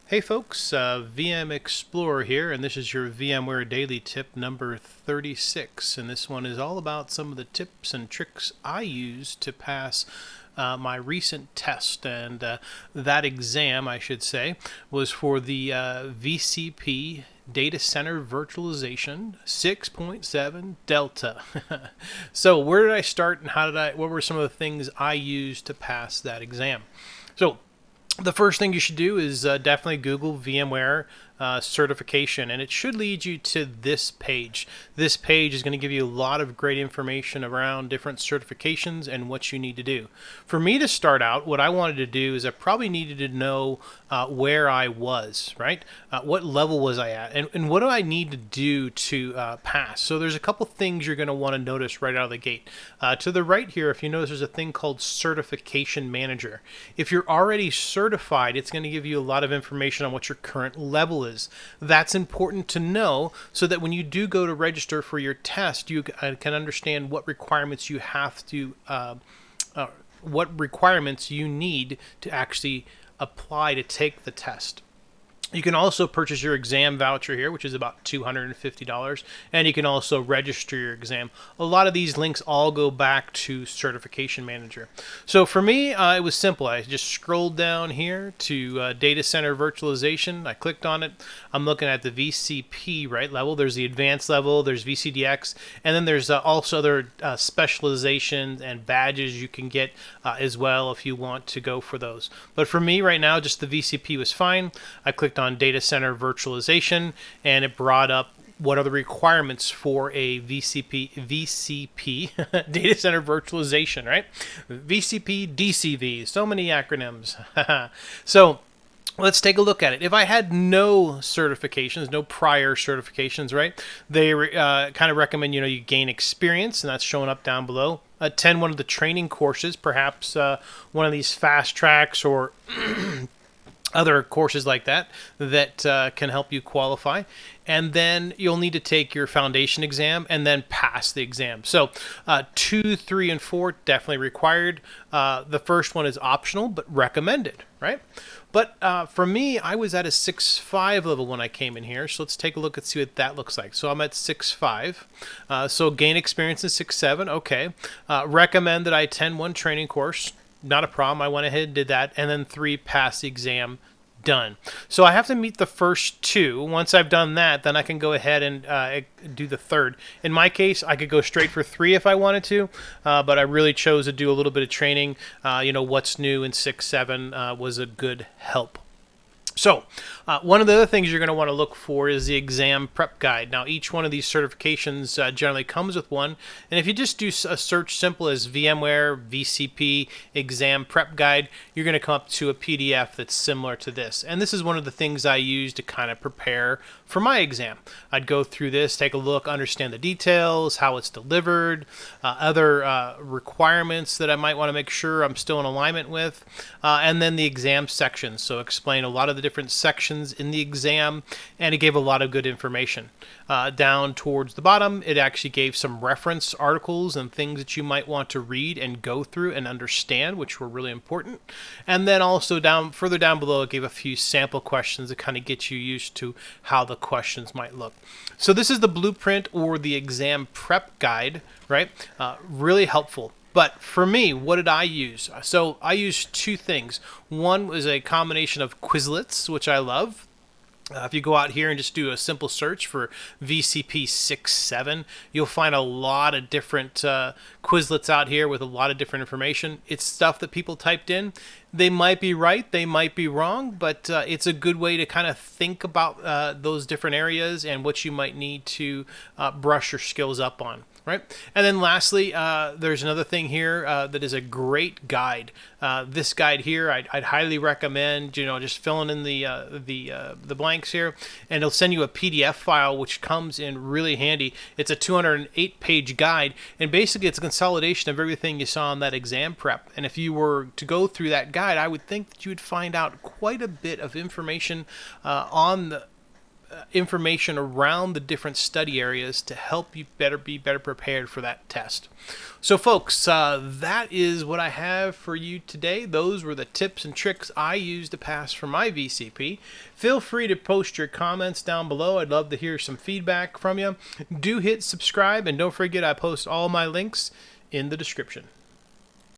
Hey folks, VM Explorer here, and this is your VMware Daily Tip number 36. And this one is all about some of the tips and tricks I use to pass my recent test. And that exam, I should say, was for the VCP Data Center Virtualization 6.7 Delta. So where did I start and what were some of the things I used to pass that exam? So the first thing you should do is definitely Google VMware certification, and it should lead you to this page. This page is going to give you a lot of great information around different certifications and what you need to do. For me to start out, what I wanted to do is I probably needed to know where I was, right? What level was I at, and what do I need to do to pass? So there's a couple things you're going to want to notice right out of the gate. To the right here, if you notice, there's a thing called Certification Manager. If you're already certified, it's going to give you a lot of information on what your current level is. That's important to know so that when you do go to register for your test, you can understand what requirements you have to, what requirements you need to actually apply to take the test. You can also purchase your exam voucher here, which is about $250, and you can also register your exam. A lot of these links all go back to Certification Manager. So for me, it was simple. I just scrolled down here to Data Center Virtualization. I clicked on it. I'm looking at the VCP level. There's the advanced level, there's VCDX, and then there's also other specializations and badges you can get as well if you want to go for those. But for me right now, just the VCP was fine. I clicked on Data Center Virtualization, and it brought up what are the requirements for a VCP Data Center Virtualization, right? VCP-DCV, so many acronyms. So let's take a look at it. If I had no certifications, no prior certifications, right, they kind of recommend you gain experience, and that's showing up down below. Attend one of the training courses, perhaps one of these fast tracks or other courses like that can help you qualify. And then you'll need to take your foundation exam and then pass the exam. So 2, 3, and 4 definitely required. The first one is optional but recommended, right? But for me, I was at a 6.5 level when I came in here. So let's take a look and see what that looks like. So I'm at 6.5. So gain experience in 6.7. Okay. Recommend that I attend one training course. Not a problem. I went ahead and did that. And then 3, pass the exam. Done. So I have to meet the first 2. Once I've done that, then I can go ahead and do the third. In my case, I could go straight for 3 if I wanted to, but I really chose to do a little bit of training. What's new in 6.7 was a good help. So one of the other things you're going to want to look for is the exam prep guide. Now, each one of these certifications generally comes with one. And if you just do a search simple as VMware VCP exam prep guide, you're going to come up to a PDF that's similar to this. And this is one of the things I use to kind of prepare for my exam. I'd go through this, take a look, understand the details, how it's delivered, other requirements that I might want to make sure I'm still in alignment with, and then the exam section. So explain a lot of the different sections in the exam, and it gave a lot of good information. Down towards the bottom, it actually gave some reference articles and things that you might want to read and go through and understand, which were really important. And then also further down below, it gave a few sample questions to kind of get you used to how the questions might look. So this is the blueprint or the exam prep guide, right? Really helpful. But for me, what did I use? So I used 2 things. One was a combination of Quizlets, which I love. If you go out here and just do a simple search for VCP-6.7, you'll find a lot of different Quizlets out here with a lot of different information. It's stuff that people typed in. They might be right, they might be wrong, but it's a good way to kind of think about those different areas and what you might need to brush your skills up on. Right? And then lastly, there's another thing here that is a great guide. This guide here, I'd highly recommend, just filling in the blanks here, and it'll send you a PDF file, which comes in really handy. It's a 208-page guide, and basically it's a consolidation of everything you saw in that exam prep. And if you were to go through that guide, I would think that you would find out quite a bit of information on information around the different study areas to help you be better prepared for that test. So folks, that is what I have for you today. Those were the tips and tricks I used to pass for my VCP. Feel free to post your comments down below. I'd love to hear some feedback from you. Do hit subscribe, and don't forget I post all my links in the description.